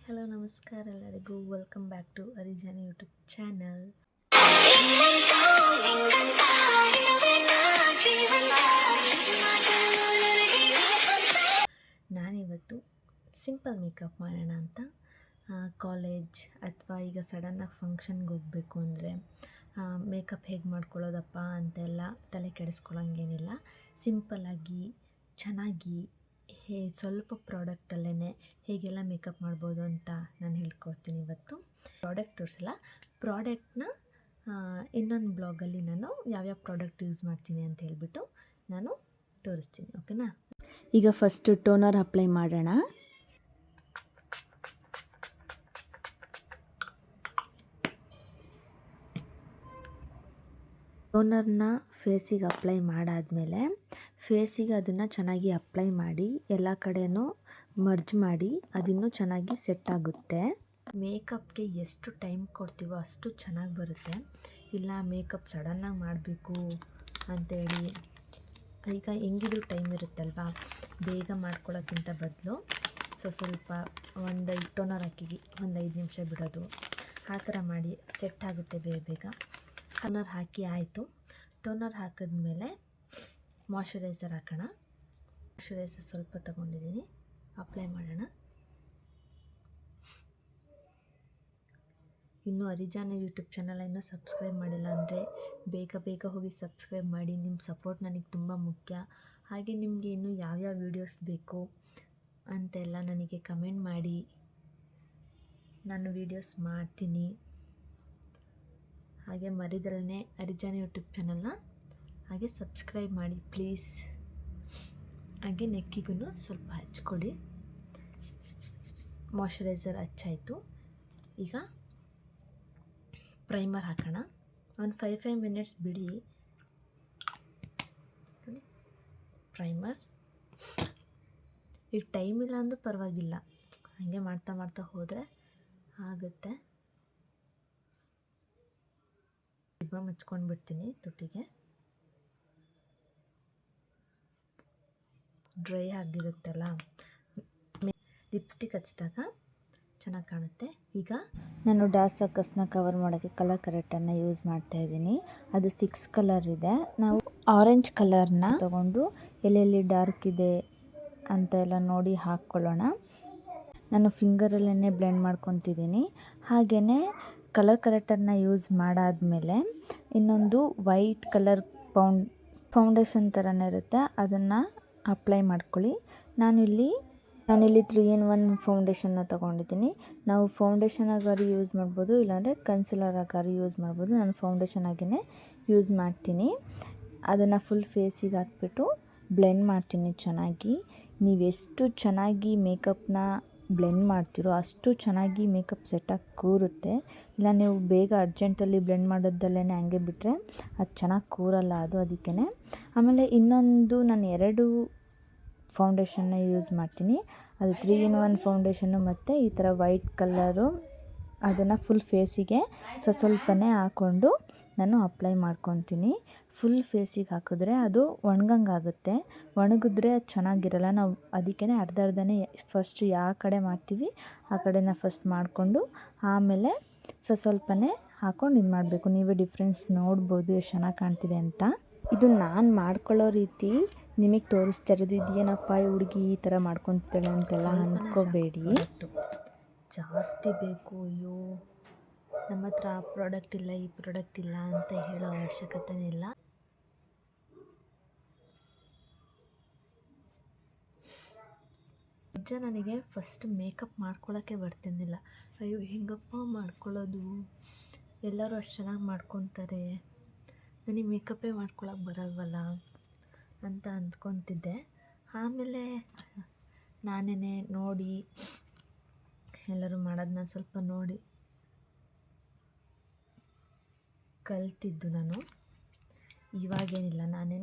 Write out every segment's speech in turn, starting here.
Hello ನಮಸ್ಕಾರ ಎಲ್ಲರಿಗೂ. Welcome back to ಅರಿಜಾನಿ ಯೂಟ್ಯೂಬ್ ಚಾನಲ್. ನಾನಿವತ್ತು ಸಿಂಪಲ್ ಮೇಕಪ್ ಮಾಡೋಣ ಅಂತ ಕಾಲೇಜ್ ಅಥವಾ ಈಗ ಸಡನ್ನಾಗಿ ಫಂಕ್ಷನ್ಗೆ ಹೋಗಬೇಕು ಅಂದರೆ ಮೇಕಪ್ ಹೇಗೆ ಮಾಡ್ಕೊಳ್ಳೋದಪ್ಪ ಅಂತೆಲ್ಲ ತಲೆ ಕೆಡಿಸ್ಕೊಳ್ಳೋಂಗೇನಿಲ್ಲ. ಸಿಂಪಲ್ಲಾಗಿ ಚೆನ್ನಾಗಿ ಸ್ವಲ್ಪ ಪ್ರಾಡಕ್ಟಲ್ಲೇ ಹೇಗೆಲ್ಲ ಮೇಕಪ್ ಮಾಡ್ಬೋದು ಅಂತ ನಾನು ಹೇಳ್ಕೊಡ್ತೀನಿ. ಇವತ್ತು ಪ್ರಾಡಕ್ಟ್ ತೋರಿಸಲ್ಲ, ಪ್ರಾಡಕ್ಟ್ನ ಇನ್ನೊಂದು ಬ್ಲಾಗಲ್ಲಿ ನಾನು ಯಾವ್ಯಾವ ಪ್ರಾಡಕ್ಟ್ ಯೂಸ್ ಮಾಡ್ತೀನಿ ಅಂತ ಹೇಳ್ಬಿಟ್ಟು ನಾನು ತೋರಿಸ್ತೀನಿ. ಓಕೆನಾ? ಈಗ ಫಸ್ಟು ಟೋನರ್ ಅಪ್ಲೈ ಮಾಡೋಣ. ಟೋನರ್ನ ಫೇಸಿಗೆ ಅಪ್ಲೈ ಮಾಡಾದಮೇಲೆ ಫೇಸಿಗೆ ಅದನ್ನು ಚೆನ್ನಾಗಿ ಅಪ್ಲೈ ಮಾಡಿ ಎಲ್ಲ ಕಡೆಯೂ ಮರ್ಜ್ ಮಾಡಿ ಅದಿನ್ನೂ ಚೆನ್ನಾಗಿ ಸೆಟ್ ಆಗುತ್ತೆ. ಮೇಕಪ್ಗೆ ಎಷ್ಟು ಟೈಮ್ ಕೊಡ್ತೀವೋ ಅಷ್ಟು ಚೆನ್ನಾಗಿ ಬರುತ್ತೆ. ಇಲ್ಲ ಮೇಕಪ್ ಸಡನ್ನಾಗಿ ಮಾಡಬೇಕು ಅಂಥೇಳಿ ಈಗ ಹೆಂಗಿದ್ರು ಟೈಮ್ ಇರುತ್ತಲ್ವ, ಬೇಗ ಮಾಡ್ಕೊಳ್ಳೋಕ್ಕಿಂತ ಬದಲು ಸ್ವಲ್ಪ ಒಂದು ಟೋನರ್ ಹಾಕಿ ಒಂದು 5 ನಿಮಿಷ ಬಿಡೋದು, ಆ ಥರ ಮಾಡಿ ಸೆಟ್ ಆಗುತ್ತೆ ಬೇಗ. ಟೋನರ್ ಹಾಕಿ ಆಯಿತು. ಟೋನರ್ ಹಾಕಿದ್ಮೇಲೆ ಮಾಯ್ಶ್ಚರೈಸರ್ ಹಾಕೋಣ. ಮಾಯ್ಶ್ಚರೈಸರ್ ಸ್ವಲ್ಪ ತಗೊಂಡಿದ್ದೀನಿ, ಅಪ್ಲೈ ಮಾಡೋಣ. ಇನ್ನೂ ಅರಿಜಾನಿ ಯೂಟ್ಯೂಬ್ ಚಾನಲ್ ಇನ್ನೂ ಸಬ್ಸ್ಕ್ರೈಬ್ ಮಾಡಿಲ್ಲ ಅಂದರೆ ಬೇಗ ಹೋಗಿ ಸಬ್ಸ್ಕ್ರೈಬ್ ಮಾಡಿ. ನಿಮ್ಮ ಸಪೋರ್ಟ್ ನನಗೆ ತುಂಬ ಮುಖ್ಯ. ಹಾಗೆ ನಿಮಗೆ ಇನ್ನೂ ಯಾವ್ಯಾವ ವೀಡಿಯೋಸ್ ಬೇಕು ಅಂತೆಲ್ಲ ನನಗೆ ಕಮೆಂಟ್ ಮಾಡಿ, ನಾನು ವೀಡಿಯೋಸ್ ಮಾಡ್ತೀನಿ. ಹಾಗೆ ಮರಿದಲ್ಲೇ ಅರಿಜಾನಿ ಯೂಟ್ಯೂಬ್ ಚಾನಲ್ನ ಹಾಗೆ ಸಬ್ಸ್ಕ್ರೈಬ್ ಮಾಡಿ ಪ್ಲೀಸ್. ಹಾಗೆ ನೆಕ್ಕಿಗೂ ಸ್ವಲ್ಪ ಹಚ್ಕೊಳ್ಳಿ. ಮಾಯ್ಶ್ಚರೈಸರ್ ಹಚ್ಚಾಯಿತು. ಈಗ ಪ್ರೈಮರ್ ಹಾಕೋಣ. ಒಂದು 5 ಮಿನಿಟ್ಸ್ ಬಿಡಿ. ಪ್ರೈಮರ್ ಈಗ ಟೈಮ್ ಇಲ್ಲ ಅಂದರೂ ಪರವಾಗಿಲ್ಲ, ಹಾಗೆ ಮಾಡ್ತಾ ಹೋದರೆ ಆಗುತ್ತೆ. ಮುಚ್ಕೊಂಡು ಬಿಡ್ತೀನಿ. ತುಟಿಗೆ ಡ್ರೈ ಆಗಿರುತ್ತಲ್ಲ, ಲಿಪ್ಸ್ಟಿಕ್ ಹಚ್ಚಿದಾಗ ಚೆನ್ನಾಗಿ ಕಾಣುತ್ತೆ. ಈಗ ನಾನು ಡಾರ್ಕ್ ಸರ್ಕಲ್ಸ್ನ ಕವರ್ ಮಾಡೋಕ್ಕೆ ಕಲರ್ ಕರೆಕ್ಟನ್ನು ಯೂಸ್ ಮಾಡ್ತಾ ಇದ್ದೀನಿ. ಅದು 6 ಕಲರ್ ಇದೆ. ನಾವು ಆರೆಂಜ್ ಕಲರ್ನ ತಗೊಂಡು ಎಲ್ಲೆಲ್ಲಿ ಡಾರ್ಕ್ ಇದೆ ಅಂತ ಎಲ್ಲ ನೋಡಿ ಹಾಕ್ಕೊಳ್ಳೋಣ. ನಾನು ಫಿಂಗರಲ್ಲೇ ಬ್ಲೆಂಡ್ ಮಾಡ್ಕೊತಿದ್ದೀನಿ. ಹಾಗೆಯೇ ಕಲರ್ ಕರೆಕ್ಟನ್ನು ಯೂಸ್ ಮಾಡಾದಮೇಲೆ ಇನ್ನೊಂದು ವೈಟ್ ಕಲರ್ ಫೌಂಡೇಶನ್ ಥರನೇ ಇರುತ್ತೆ, ಅದನ್ನು ಅಪ್ಲೈ ಮಾಡ್ಕೊಳ್ಳಿ. ನಾನಿಲ್ಲಿ 3-in-1 ಫೌಂಡೇಶನ್ನ ತೊಗೊಂಡಿದ್ದೀನಿ. ನಾವು ಫೌಂಡೇಶನ್ ಆಗಾರು ಯೂಸ್ ಮಾಡ್ಬೋದು, ಇಲ್ಲಾಂದರೆ ಕನ್ಸಿಲರ್ ಆಗಾರು ಯೂಸ್ ಮಾಡ್ಬೋದು. ನಾನು ಫೌಂಡೇಶನ್ ಆಗಿಯೇ ಯೂಸ್ ಮಾಡ್ತೀನಿ. ಅದನ್ನು ಫುಲ್ ಫೇಸಿಗೆ ಹಾಕ್ಬಿಟ್ಟು ಬ್ಲೆಂಡ್ ಮಾಡ್ತೀನಿ ಚೆನ್ನಾಗಿ. ನೀವೆಷ್ಟು ಚೆನ್ನಾಗಿ ಮೇಕಪ್ನ ಬ್ಲೆಂಡ್ ಮಾಡ್ತೀರೋ ಅಷ್ಟು ಚೆನ್ನಾಗಿ ಮೇಕಪ್ ಸೆಟ್ಟಾಗಿ ಕೂರುತ್ತೆ. ಇಲ್ಲ ನೀವು ಬೇಗ ಅರ್ಜೆಂಟಲ್ಲಿ ಬ್ಲೆಂಡ್ ಮಾಡೋದಲ್ಲೇ ಹಂಗೆ ಬಿಟ್ಟರೆ ಅದು ಚೆನ್ನಾಗಿ ಕೂರಲ್ಲ. ಅದಕ್ಕೇ ಆಮೇಲೆ ಇನ್ನೊಂದು ನಾನು 2 ಫೌಂಡೇಶನ್ನ ಯೂಸ್ ಮಾಡ್ತೀನಿ. ಅದು 3-in-1 ಫೌಂಡೇಶನ್ನು ಮತ್ತು ಈ ಥರ ವೈಟ್ ಕಲ್ಲರು. ಅದನ್ನು ಫುಲ್ ಫೇಸಿಗೆ ಸ್ವಲ್ಪನೇ ಹಾಕ್ಕೊಂಡು ನಾನು ಅಪ್ಲೈ ಮಾಡ್ಕೊತೀನಿ. ಫುಲ್ ಫೇಸಿಗೆ ಹಾಕಿದ್ರೆ ಅದು ಒಣಗಂಗಾಗುತ್ತೆ. ಒಣಗಿದ್ರೆ ಅದು ಚೆನ್ನಾಗಿರಲ್ಲ. ನಾವು ಅದಕ್ಕೇ ಅರ್ಧನೇ ಫಸ್ಟ್ ಯಾವ ಕಡೆ ಮಾಡ್ತೀವಿ ಆ ಕಡೆನ ಫಸ್ಟ್ ಮಾಡಿಕೊಂಡು ಆಮೇಲೆ ಸ್ವಲ್ಪನೇ ಹಾಕ್ಕೊಂಡು ಇದು ಮಾಡಬೇಕು. ನೀವೇ ಡಿಫ್ರೆನ್ಸ್ ನೋಡ್ಬೋದು ಎಷ್ಟು ಚೆನ್ನಾಗಿ ಕಾಣ್ತಿದೆ ಅಂತ. ಇದು ನಾನು ಮಾಡ್ಕೊಳ್ಳೋ ರೀತಿ ನಿಮಗೆ ತೋರಿಸ್ತಾ ಇರೋದು. ಇದೇನಪ್ಪ ಈ ಹುಡುಗಿ ಈ ಥರ ಮಾಡ್ಕೊತಿದ್ದಾಳೆ ಅಂತೆಲ್ಲ ಅಂದ್ಕೋಬೇಡಿ. ಜಾಸ್ತಿ ಬೇಕು, ಅಯ್ಯೋ ನಮ್ಮ ಹತ್ರ ಆ ಪ್ರಾಡಕ್ಟ್ ಇಲ್ಲ ಈ ಪ್ರಾಡಕ್ಟ್ ಇಲ್ಲ ಅಂತ ಹೇಳೋ ಅವಶ್ಯಕತೆನೇ ಇಲ್ಲ. ನಿಜ ನನಗೆ ಫಸ್ಟ್ ಮೇಕಪ್ ಮಾಡ್ಕೊಳ್ಳೋಕ್ಕೆ ಬರ್ತಿದ್ದಿಲ್ಲ. ಅಯ್ಯೋ ಹೆಂಗಪ್ಪ ಮಾಡ್ಕೊಳ್ಳೋದು, ಎಲ್ಲರೂ ಅಷ್ಟು ಚೆನ್ನಾಗಿ ಮಾಡ್ಕೊತಾರೆ, ನನಗೆ ಮೇಕಪ್ಪೇ ಮಾಡ್ಕೊಳಕ್ಕೆ ಬರಲ್ವಲ್ಲ ಅಂತ ಅಂದ್ಕೊತಿದ್ದೆ. ಆಮೇಲೆ ನಾನೇ ನೋಡಿ ಎಲ್ಲರೂ ಮಾಡೋದನ್ನ ಸ್ವಲ್ಪ ನೋಡಿ ಕಲ್ತಿದ್ದು ನಾನು. ಇವಾಗೇನಿಲ್ಲ, ನಾನೇ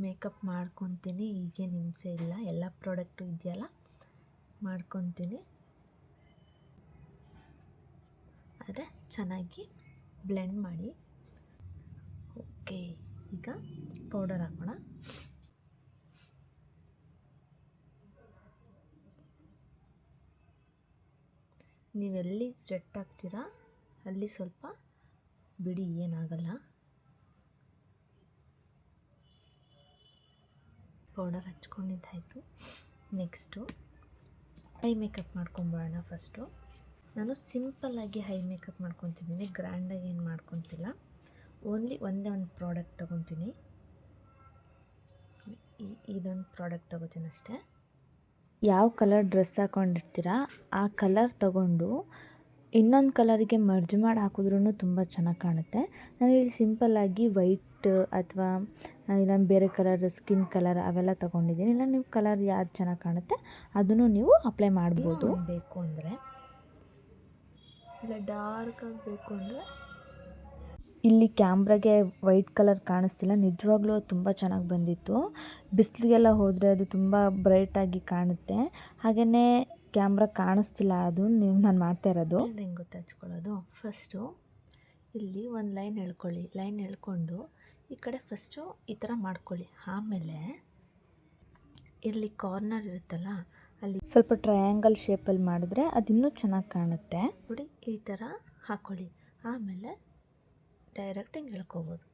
ಮೇಕಪ್ ಮಾಡ್ಕೊತೀನಿ. ಈಗೇನು ಹಿಂಸೆ ಇಲ್ಲ, ಎಲ್ಲ ಪ್ರಾಡಕ್ಟು ಇದೆಯಲ್ಲ ಮಾಡ್ಕೊತೀನಿ. ಆದರೆ ಚೆನ್ನಾಗಿ ಬ್ಲೆಂಡ್ ಮಾಡಿ. ಓಕೆ, ಈಗ ಪೌಡರ್ ಹಾಕೋಣ. ನೀವೆಲ್ಲಿ ಸೆಟ್ ಆಗ್ತೀರಾ ಅಲ್ಲಿ ಸ್ವಲ್ಪ ಬಿಡಿ, ಏನಾಗಲ್ಲ. ಪೌಡರ್ ಹಚ್ಕೊಂಡಿದ್ದಾಯಿತು. ನೆಕ್ಸ್ಟು ಐ ಮೇಕಪ್ ಮಾಡ್ಕೊಂಬಿಡೋಣ. ಫಸ್ಟು ನಾನು ಸಿಂಪಲ್ಲಾಗಿ ಐ ಮೇಕಪ್ ಮಾಡ್ಕೊತಿದ್ದೀನಿ, ಗ್ರ್ಯಾಂಡಾಗಿ ಏನು ಮಾಡ್ಕೊತಿಲ್ಲ. ಒಂದೇ ಒಂದು ಪ್ರಾಡಕ್ಟ್ ತೊಗೊತೀನಿ, ಇದೊಂದು ಪ್ರಾಡಕ್ಟ್ ತೊಗೋತೀನಿ ಅಷ್ಟೇ. ಯಾವ ಕಲರ್ ಡ್ರೆಸ್ ಹಾಕ್ಕೊಂಡಿರ್ತೀರ ಆ ಕಲರ್ ತೊಗೊಂಡು ಇನ್ನೊಂದು ಕಲರಿಗೆ ಮರ್ಜ್ ಮಾಡಿ ಹಾಕಿದ್ರೂ ತುಂಬ ಚೆನ್ನಾಗಿ ಕಾಣುತ್ತೆ. ನಾನಿಲ್ಲಿ ಸಿಂಪಲ್ಲಾಗಿ ವೈಟ್ ಅಥವಾ ಇಲ್ಲ ಬೇರೆ ಕಲರ್ ಸ್ಕಿನ್ ಕಲರ್ ಅವೆಲ್ಲ ತೊಗೊಂಡಿದ್ದೀನಿ. ಇಲ್ಲ ನೀವು ಕಲರ್ ಯಾವ್ದು ಚೆನ್ನಾಗಿ ಕಾಣುತ್ತೆ ಅದನ್ನು ನೀವು ಅಪ್ಲೈ ಮಾಡ್ಬೋದು. ಬೇಕು ಅಂದರೆ ಇಲ್ಲ ಡಾರ್ಕಾಗಿ ಬೇಕು ಅಂದರೆ, ಇಲ್ಲಿ ಕ್ಯಾಮ್ರಾಗೆ ವೈಟ್ ಕಲರ್ ಕಾಣಿಸ್ತಿಲ್ಲ, ನಿಜವಾಗ್ಲೂ ತುಂಬ ಚೆನ್ನಾಗಿ ಬಂದಿತ್ತು. ಬಿಸಿಲಿಗೆಲ್ಲ ಹೋದರೆ ಅದು ತುಂಬ ಬ್ರೈಟಾಗಿ ಕಾಣುತ್ತೆ. ಹಾಗೆಯೇ ಕ್ಯಾಮ್ರಾ ಕಾಣಿಸ್ತಿಲ್ಲ, ಅದು ನಾನು ಮಾಡ್ತಾ ಇರೋದು. ಹೆಂಗೆ ಗೊತ್ತು ಹಚ್ಕೊಳ್ಳೋದು, ಫಸ್ಟು ಇಲ್ಲಿ ಒಂದು ಲೈನ್ ಎಳ್ಕೊಳ್ಳಿ. ಲೈನ್ ಎಳ್ಕೊಂಡು ಈ ಕಡೆ ಫಸ್ಟು ಈ ಥರ ಮಾಡ್ಕೊಳ್ಳಿ. ಆಮೇಲೆ ಇಲ್ಲಿ ಕಾರ್ನರ್ ಇರುತ್ತಲ್ಲ, ಅಲ್ಲಿ ಸ್ವಲ್ಪ ಟ್ರಯಾಂಗಲ್ ಶೇಪಲ್ಲಿ ಮಾಡಿದ್ರೆ ಅದಿನ್ನೂ ಚೆನ್ನಾಗಿ ಕಾಣುತ್ತೆ. ನೋಡಿ ಈ ಥರ ಹಾಕ್ಕೊಳ್ಳಿ. ಆಮೇಲೆ ಡೈರೆಕ್ಟ್ ಹಿಂಗೆ ಎಳ್ಕೊಬೋದು.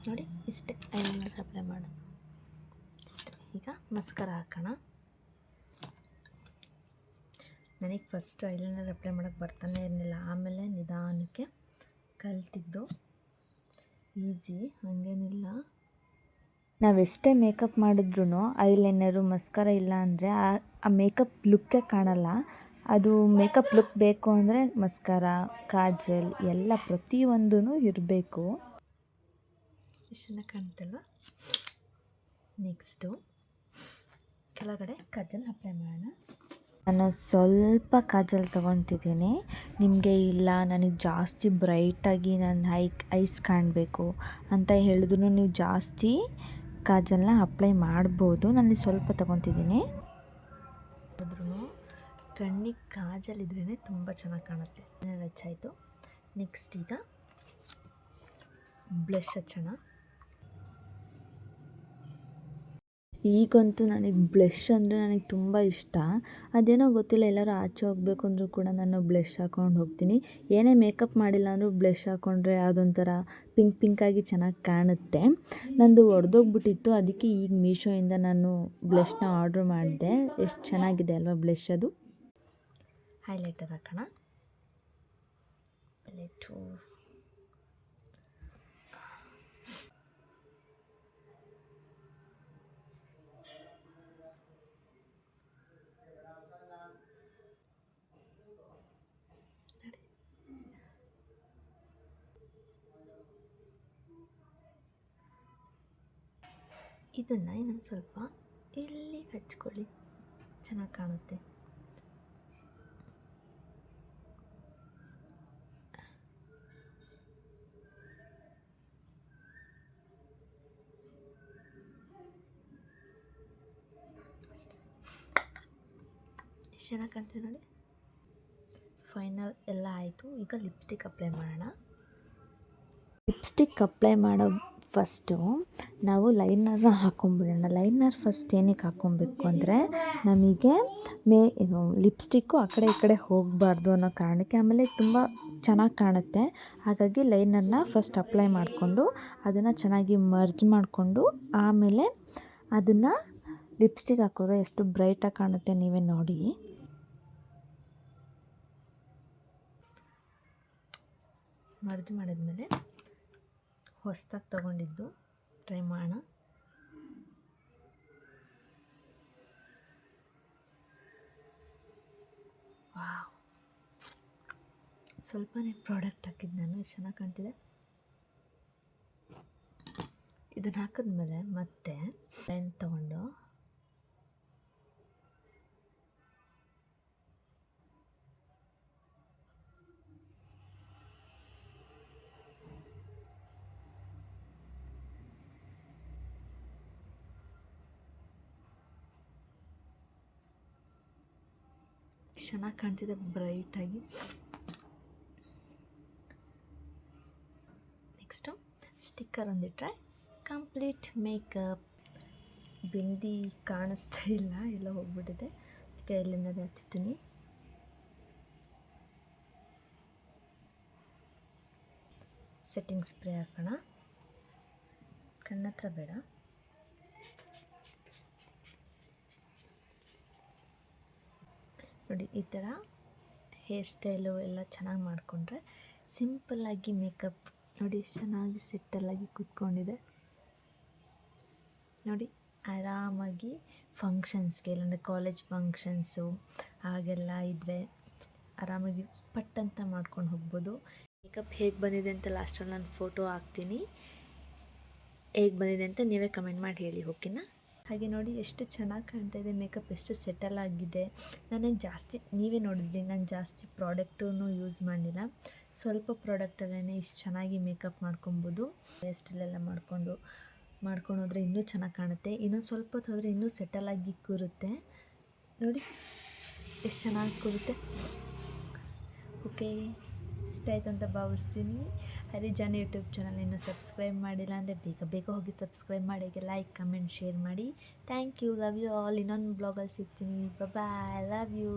ನೋಡಿ ಇಷ್ಟೇ, ಐಲೈನರ್ ಅಪ್ಲೈ ಮಾಡೋದು ಇಷ್ಟೇ. ಈಗ ಮಸ್ಕರ ಹಾಕೋಣ. ನನಗೆ ಫಸ್ಟ್ ಐಲೈನರ್ ಅಪ್ಲೈ ಮಾಡೋಕ್ಕೆ ಬರ್ತಾನೆ ಇರಲಿಲ್ಲ, ಆಮೇಲೆ ನಿಧಾನಕ್ಕೆ ಕಲ್ತಿದ್ದು. ಈಸಿ ಹಂಗೇನಿಲ್ಲ. ನಾವೆಷ್ಟೇ ಮೇಕಪ್ ಮಾಡಿದ್ರೂ ಐಲೈನರು ಮಸ್ಕರ ಇಲ್ಲ ಅಂದರೆ ಆ ಮೇಕಪ್ ಲುಕ್ಕೇ ಕಾಣಲ್ಲ. ಅದು ಮೇಕಪ್ ಲುಕ್ ಬೇಕು ಅಂದರೆ ಮಸ್ಕರ, ಕಾಜಲ್ ಎಲ್ಲ ಪ್ರತಿಯೊಂದೂ ಇರಬೇಕು. ಎಷ್ಟು ಚೆನ್ನಾಗಿ ಕಾಣುತ್ತಲ್ವ. ನೆಕ್ಸ್ಟು ಕೆಳಗಡೆ ಕಾಜಲ್ ಅಪ್ಲೈ ಮಾಡೋಣ. ನಾನು ಸ್ವಲ್ಪ ಕಾಜಲ್ ತೊಗೊತಿದ್ದೀನಿ. ನಿಮಗೆ ಇಲ್ಲ ನನಗೆ ಜಾಸ್ತಿ ಬ್ರೈಟಾಗಿ ನನ್ನ ಐಸ್ ಕಾಣಬೇಕು ಅಂತ ಹೇಳಿದ್ರು ನೀವು ಜಾಸ್ತಿ ಕಾಜಲ್ನ ಅಪ್ಲೈ ಮಾಡ್ಬೋದು. ನಾನು ಸ್ವಲ್ಪ ತೊಗೊತಿದ್ದೀನಿ. ಆದ್ರೂ ಕಣ್ಣಿಗೆ ಕಾಜಲ್ ಇದ್ರೇ ತುಂಬ ಚೆನ್ನಾಗಿ ಕಾಣುತ್ತೆ. ಹಚ್ಚಾಯಿತು. ನೆಕ್ಸ್ಟ್ ಈಗ ಬ್ಲಷ್ ಹಚ್ಚೋಣ. ಈಗಂತೂ ನನಗೆ ಬ್ಲಷ್ ಅಂದರೆ ನನಗೆ ತುಂಬ ಇಷ್ಟ. ಅದೇನೋ ಗೊತ್ತಿಲ್ಲ, ಎಲ್ಲರೂ ಆಚೆ ಹೋಗಬೇಕು ಅಂದರೂ ಕೂಡ ನಾನು ಬ್ಲಷ್ ಹಾಕ್ಕೊಂಡು ಹೋಗ್ತೀನಿ. ಏನೇ ಮೇಕಪ್ ಮಾಡಿಲ್ಲ ಅಂದರೂ ಬ್ಲಷ್ ಹಾಕ್ಕೊಂಡ್ರೆ ಅದೊಂಥರ ಪಿಂಕಾಗಿ ಚೆನ್ನಾಗಿ ಕಾಣುತ್ತೆ. ನಂದು ಒಡೆದೋಗ್ಬಿಟ್ಟಿತ್ತು, ಅದಕ್ಕೆ ಈಗ ಮೀಶೋಯಿಂದ ನಾನು ಬ್ಲಷ್ನ ಆರ್ಡ್ರ್ ಮಾಡಿದೆ. ಎಷ್ಟು ಚೆನ್ನಾಗಿದೆ ಅಲ್ವಾ ಬ್ಲಷ್ ಅದು. ಹೈಲೈಟರ್ ಹಾಕೋಣ. ಹೈಲೈಟು ಇದನ್ನು ಇನ್ನೊಂದು ಸ್ವಲ್ಪ ಇಲ್ಲಿ ಹಚ್ಕೊಳ್ಳಿ, ಚೆನ್ನಾಗಿ ಕಾಣುತ್ತೆ. ಎಷ್ಟು ಚೆನ್ನಾಗಿ ಕಾಣ್ತಿದೆ ನೋಡಿ. ಫೈನಲ್ ಎಲ್ಲ ಆಯಿತು. ಈಗ ಲಿಪ್ಸ್ಟಿಕ್ ಅಪ್ಲೈ ಮಾಡೋಣ. ಲಿಪ್ಸ್ಟಿಕ್ ಅಪ್ಲೈ ಮಾಡೋ ಫಸ್ಟು ನಾವು ಲೈನರ್ನ ಹಾಕ್ಕೊಂಬಿಡೋಣ. ಲೈನರ್ ಫಸ್ಟ್ ಏನಕ್ಕೆ ಹಾಕ್ಕೊಬೇಕು ಅಂದರೆ ನಮಗೆ ಲಿಪ್ಸ್ಟಿಕ್ಕು ಆ ಕಡೆ ಈ ಕಡೆ ಹೋಗಬಾರ್ದು ಅನ್ನೋ ಕಾರಣಕ್ಕೆ. ಆಮೇಲೆ ತುಂಬ ಚೆನ್ನಾಗಿ ಕಾಣುತ್ತೆ. ಹಾಗಾಗಿ ಲೈನರ್ನ ಫಸ್ಟ್ ಅಪ್ಲೈ ಮಾಡಿಕೊಂಡು ಅದನ್ನು ಚೆನ್ನಾಗಿ ಮರ್ಜ್ ಮಾಡಿಕೊಂಡು ಆಮೇಲೆ ಅದನ್ನು ಲಿಪ್ಸ್ಟಿಕ್ ಹಾಕಿದ್ರೆ ಎಷ್ಟು ಬ್ರೈಟಾಗಿ ಕಾಣುತ್ತೆ ನೀವೇ ನೋಡಿ. ಮರ್ಜ್ ಮಾಡಿದ್ಮೇಲೆ ಹೊಸದಾಗಿ ತೊಗೊಂಡಿದ್ದು ಟ್ರೈ ಮಾಡೋಣ. ವಾವ್, ಸ್ವಲ್ಪನೇ ಪ್ರಾಡಕ್ಟ್ ಹಾಕಿದ್ದು ನಾನು, ಎಷ್ಟು ಚೆನ್ನಾಗಿ ಕಾಣ್ತಿದೆ. ಇದನ್ನು ಹಾಕಿದ್ಮೇಲೆ ಮತ್ತೆ ಪೆನ್ ತೊಗೊಂಡು ಚೆನ್ನಾಗಿ ಕಾಣ್ತಿದೆ ಬ್ರೈಟಾಗಿ. ನೆಕ್ಸ್ಟು ಸ್ಟಿಕ್ಕರ್ ಒಂದಿಟ್ರೆ ಕಂಪ್ಲೀಟ್ ಮೇಕಪ್. ಬಿಂದಿ ಕಾಣಿಸ್ತಾ ಇಲ್ಲ, ಎಲ್ಲ ಹೋಗ್ಬಿಟ್ಟಿದೆ. ಅದಕ್ಕೆ ಐಲೈನರ್ ಹಚ್ತೀನಿ. ಸೆಟ್ಟಿಂಗ್ ಸ್ಪ್ರೇ ಹಾಕೋಣ. ಕಣ್ಣತ್ರ ಬೇಡ. ನೋಡಿ ಈ ಥರ ಹೇರ್ ಸ್ಟೈಲು ಎಲ್ಲ ಚೆನ್ನಾಗಿ ಮಾಡಿಕೊಂಡ್ರೆ ಸಿಂಪಲ್ಲಾಗಿ ಮೇಕಪ್ ನೋಡಿ ಚೆನ್ನಾಗಿ ಸೆಟ್ಟಲ್ಲಾಗಿ ಕೂತ್ಕೊಂಡಿದೆ. ನೋಡಿ ಆರಾಮಾಗಿ ಫಂಕ್ಷನ್ಸ್ಗೆ ಇಲ್ಲಾಂದರೆ ಕಾಲೇಜ್ ಫಂಕ್ಷನ್ಸು ಹಾಗೆಲ್ಲ ಇದ್ದರೆ ಆರಾಮಾಗಿ ಪಟ್ಟಂತ ಮಾಡ್ಕೊಂಡು ಹೋಗ್ಬೋದು. ಮೇಕಪ್ ಹೇಗೆ ಬಂದಿದೆ ಅಂತ ಲಾಸ್ಟಲ್ಲಿ ನಾನು ಫೋಟೋ ಹಾಕ್ತೀನಿ. ಹೇಗೆ ಬಂದಿದೆ ಅಂತ ನೀವೇ ಕಮೆಂಟ್ ಮಾಡಿ ಹೇಳಿ, ಓಕೆನಾ? ಹಾಗೆ ನೋಡಿ ಎಷ್ಟು ಚೆನ್ನಾಗಿ ಕಾಣ್ತಾ ಇದೆ ಮೇಕಪ್, ಎಷ್ಟು ಸೆಟಲ್ ಆಗಿದೆ. ನಾನೇನು ಜಾಸ್ತಿ, ನೀವೇ ನೋಡಿದ್ರಿ, ನಾನು ಜಾಸ್ತಿ ಪ್ರಾಡಕ್ಟೂ ಯೂಸ್ ಮಾಡಿಲ್ಲ. ಸ್ವಲ್ಪ ಪ್ರಾಡಕ್ಟಲ್ಲೇ ಇಷ್ಟು ಚೆನ್ನಾಗಿ ಮೇಕಪ್ ಮಾಡ್ಕೊಬೋದು. ಹೇರ್ ಸ್ಟೈಲೆಲ್ಲ ಮಾಡ್ಕೊಂಡು ಹೋದರೆ ಇನ್ನೂ ಚೆನ್ನಾಗಿ ಕಾಣುತ್ತೆ. ಇನ್ನೊಂದು ಸ್ವಲ್ಪ ಹೊತ್ತು ಹೋದರೆ ಇನ್ನೂ ಸೆಟಲಾಗಿ ಕೂರುತ್ತೆ. ನೋಡಿ ಎಷ್ಟು ಚೆನ್ನಾಗಿ ಕೂರುತ್ತೆ. ಓಕೆ, ಇಷ್ಟ ಆಯ್ತು ಅಂತ ಭಾವಿಸ್ತೀನಿ. ಹರಿಜಾನ್ ಯೂಟ್ಯೂಬ್ ಚಾನಲ್ ಇನ್ನೂ ಸಬ್ಸ್ಕ್ರೈಬ್ ಮಾಡಿಲ್ಲ ಅಂದರೆ ಬೇಗ ಹೋಗಿ ಸಬ್ಸ್ಕ್ರೈಬ್ ಮಾಡಿ, ಲೈಕ್ ಕಮೆಂಟ್ ಶೇರ್ ಮಾಡಿ. Thank you, love you all. ಇನ್ನೊಂದು ಬ್ಲಾಗಲ್ಲಿ ಸಿಗ್ತೀನಿ. Bye, love you.